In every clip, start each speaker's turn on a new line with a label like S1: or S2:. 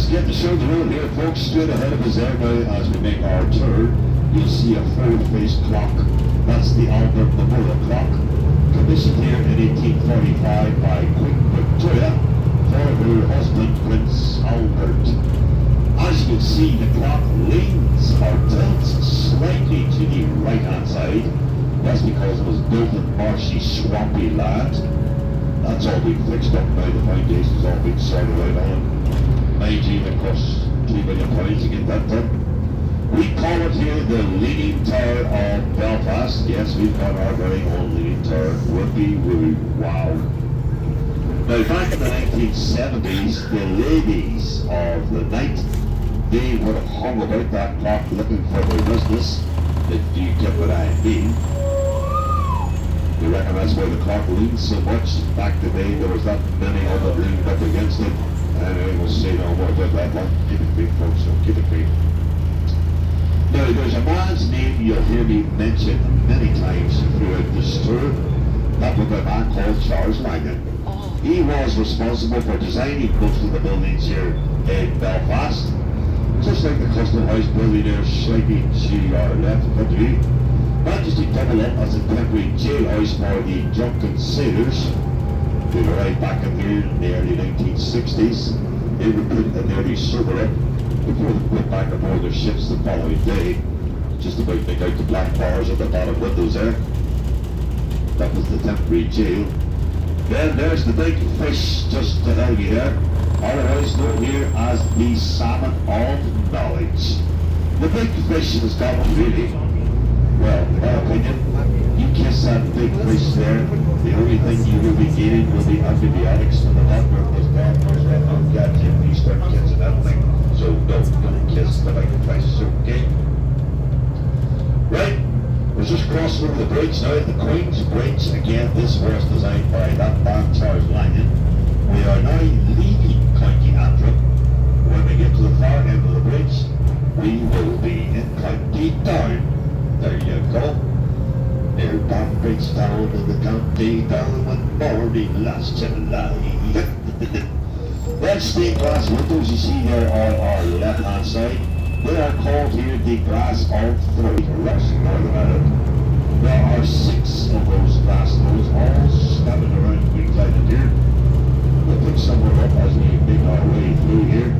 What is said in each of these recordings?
S1: Let's get the show the road here, folks. Straight ahead of us there now as we make our turn. You'll see a full-faced clock. That's the Albert Memorial Clock, commissioned here in 1845 by Queen Victoria for her husband, Prince Albert. As you can see, the clock leans or tilts slightly to the right-hand side. That's because it was built in marshy, swampy land. That's all been fixed up now. The foundation's all been sorted out on. Mind you, it costs £2 million to get that done. We call it here the Leaning Tower of Belfast. Yes, we've got our very own Leaning Tower. Whoopie-woo, wow. Now, back in the 1970s, the ladies of the night, they would have hung about that clock looking for their business. If you get what I mean. You reckon that's why the clock leaned so much? Back in the day, there was that many of them leaned up against it. Anyway, we'll say no more about that one. Keep it brief, folks, so keep it brief. Now, there's a man's name you'll hear me mention many times throughout this tour. That was a man called Charles Langan. He was responsible for designing most of the buildings here in Belfast. Just like the Custom House building there, slightly to our left of the view. Majesty doubled up as a temporary jailhouse for the drunken sailors. They arrived back in here in the early 1960s. They were put in the early sober up before they went back aboard their ships the following day. Just about to make out the black bars at the bottom windows there. That was the temporary jail. Then there's the big fish just to help you there. Otherwise known here as the salmon of knowledge. The big fish in Scotland really. Well, in my opinion, you kiss that big fish there, the only thing you will be getting will be antibiotics from the doctor of this dog. There's that on goddamn when you start kissing that thing. So don't kiss the big fish, okay? Right, we're just crossing over the bridge now, the Queen's Bridge. Again, this was designed by that man, Charles Langan. We are now leaving County Antrim. When we get to the far end of the bridge, we will be in County Down. There you go. Near Banbridge Town in the county down when morning last July. Those stained glass windows you see there on our left hand side, they are called here the glass of throat, Russian Northern Ireland. There are 6 of those glass doors all scattered around Greek Island here. We'll pick somewhere up as we make our way through here.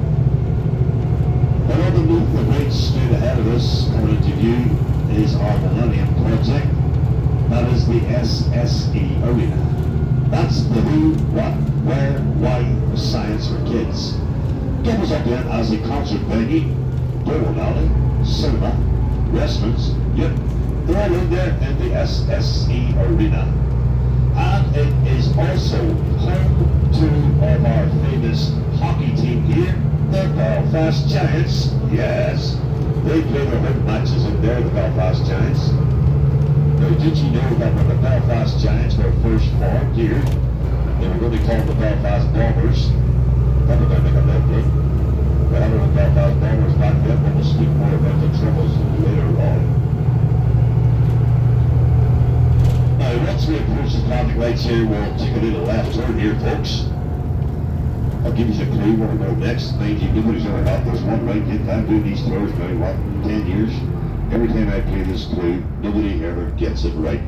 S1: And underneath the bridge straight ahead of us, coming into view, is our Millennium Project. That is the SSE Arena. That's the who, what, where, why, science for kids. Get us up there as a concert venue, bowling alley, cinema, restaurants, yep, they're all in there in the SSE Arena. And it is also home to our famous hockey team here, the Belfast Giants. Yes. They play their home matches in there, the Belfast Giants. Now, did you know that when the Belfast Giants were first formed here, they were going to be called the Belfast Bombers? That would make a left look. We had the Belfast Bombers back then, but we'll speak more about the troubles later on. Now, once we approach the traffic lights here, we'll take a little left turn here, folks. I'll give you a clue where we'll go next. Mind you, nobody's ever had this one right. You can't do these tours now, what, 10 years? Every time I play this clue, nobody ever gets it right.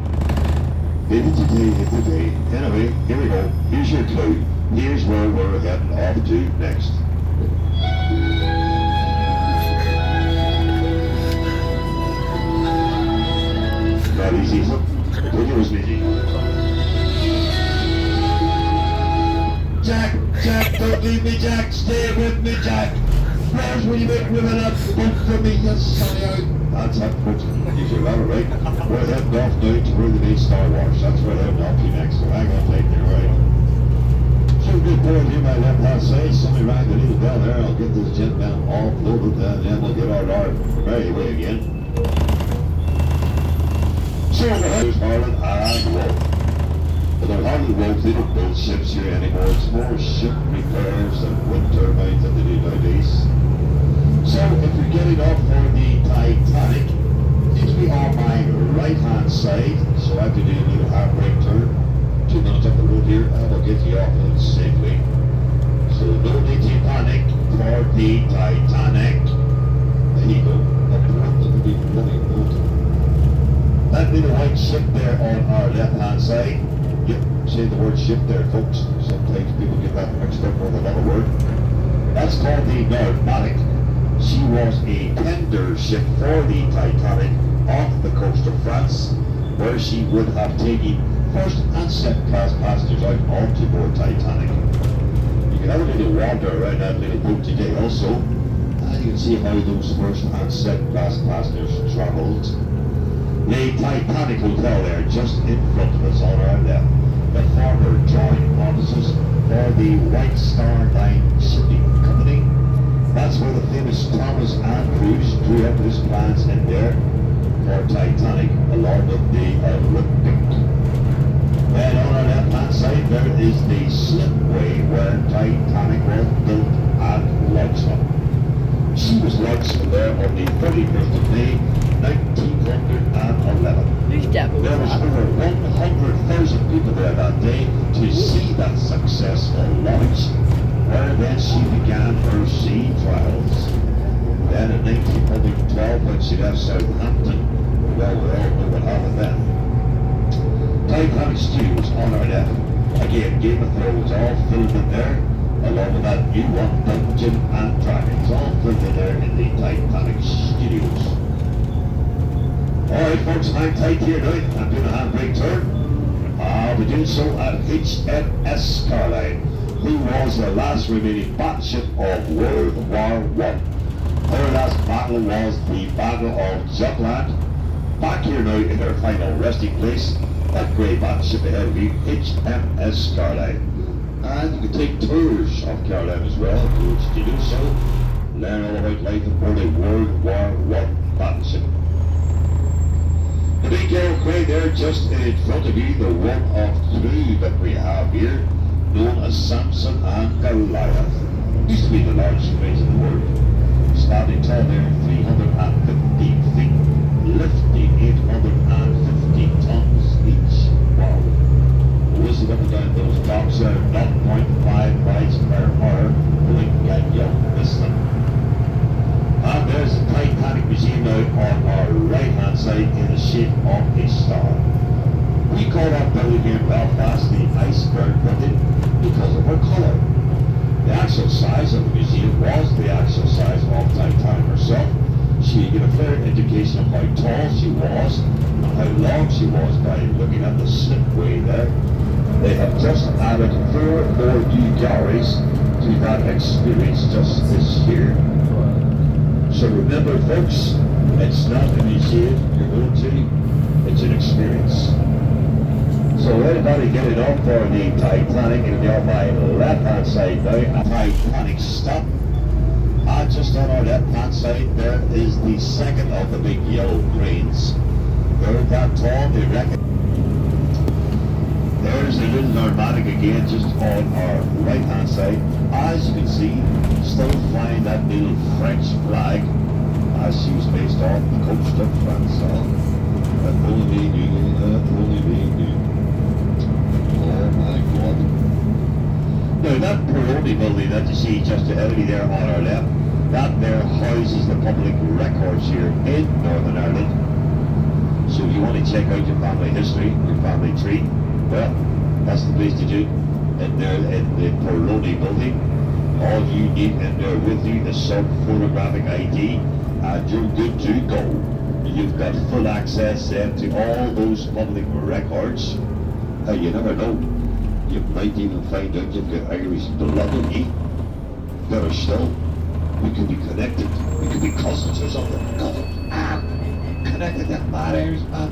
S1: Hit it today. Anyway, here we go. Here's your clue. Here's where we're heading off to next. Not easy, is it? Take yours, Mickey. Jack, don't leave me, Jack. Stay with me, Jack. Where's will you make women up? Vote for me, you sonny out. That's that, folks. You should have it right. We're heading off now to where they made Star Wars. That's where they're heading off to next. So hang on tight there, right? So good board here, my left hand side. Somebody rang the little bell there. I'll get this gentleman offloaded and then we'll get our merry way again. So we're heading to Ireland and Wolf. But they're hardly Wolf, they don't build ships here anymore. It's more ship repairs and wind turbines that they do nowadays. So if you're getting off for the Titanic, it will be on my right hand side. So I have to do a little handbrake turn. 2 minutes up the road here and we'll get you off safely. So no need to panic for the Titanic. There you go. Aboard the big running boat. That little white ship there on our left-hand side. Yep, say the word ship there, folks. Sometimes people get that mixed up with another word. That's called the Normatic. She was a tender ship for the Titanic off the coast of France, where she would have taken first and second class passengers out onto board Titanic. You can have a little wander around that little boat today also, and you can see how those first and second class passengers travelled. The Titanic Hotel there, just in front of us on our left, the former joint offices for the White Star Line shipping company. That's where the famous Thomas Andrews drew up his plans in there for Titanic, along with the Olympic. And on our left-hand side, there is the slipway where Titanic was built and launched on. She was launched there on the 31st of May, 1911. There was over 100,000 people there that day to see that successful launch, where then she began her sea trials. Then in 1912, when she left Southampton, well, we all know what happened then. Titanic Studios on our left. Again, Game of Thrones all filmed in there, along with that new one, Dungeons and Dragons, all filmed in there in the Titanic Studios. Alright folks, hang tight here now. I'm doing a handbrake turn. I'll be doing so at HMS Caroline, who was the last remaining battleship of World War I. Her last battle was the Battle of Jutland. Back here now in her final resting place, that grey battleship ahead of you, HMS Caroline. And you can take tours of Caroline as well, if you wish to do so. Learn all about life aboard a World War I battleship. The big yellow crane there just in front of you, the one of two that we have here, known as Samson and Goliath. Used to be the largest cranes in the world. Standing tall there, 315 feet, lifting 850 tons each. Wow. Whizzing up and down those docks there, 0.5 miles per hour, blink and you'll miss them. And there's the Titanic Museum now on our right-hand side in the shape of a star. We call that building here in Belfast the Iceberg Building because of her colour. The actual size of the museum was the actual size of Titanic herself. So you get a fair indication of how tall she was and how long she was by looking at the slipway there. They have just added 4 more new galleries to that experience just this year. So remember folks, it's not a museum you're going to, it's an experience. So everybody get it on for the Titanic. It'll be on my left-hand side now. A Titanic stop. And just on our left-hand side there is the second of the big yellow cranes. They're that tall, they reckon. There's the little Normatic again, just on our right-hand side. As you can see, still flying that little French flag as she was based off the coast of France. That only we knew, that only we knew. Oh my God. Now that Peroni building that you see just ahead of me there on our left, that there houses the public records here in Northern Ireland. So if you want to check out your family history, your family tree, well, that's the place to do. In there in the Peroni building, all you need in there with you is some photographic ID and you're good to go. You've got full access then to all those public records. Hey, you never know. You might even find out you've got Irish blood in you. Better still, we could be connected. We could be cousins or something. Connected to bad Irish man.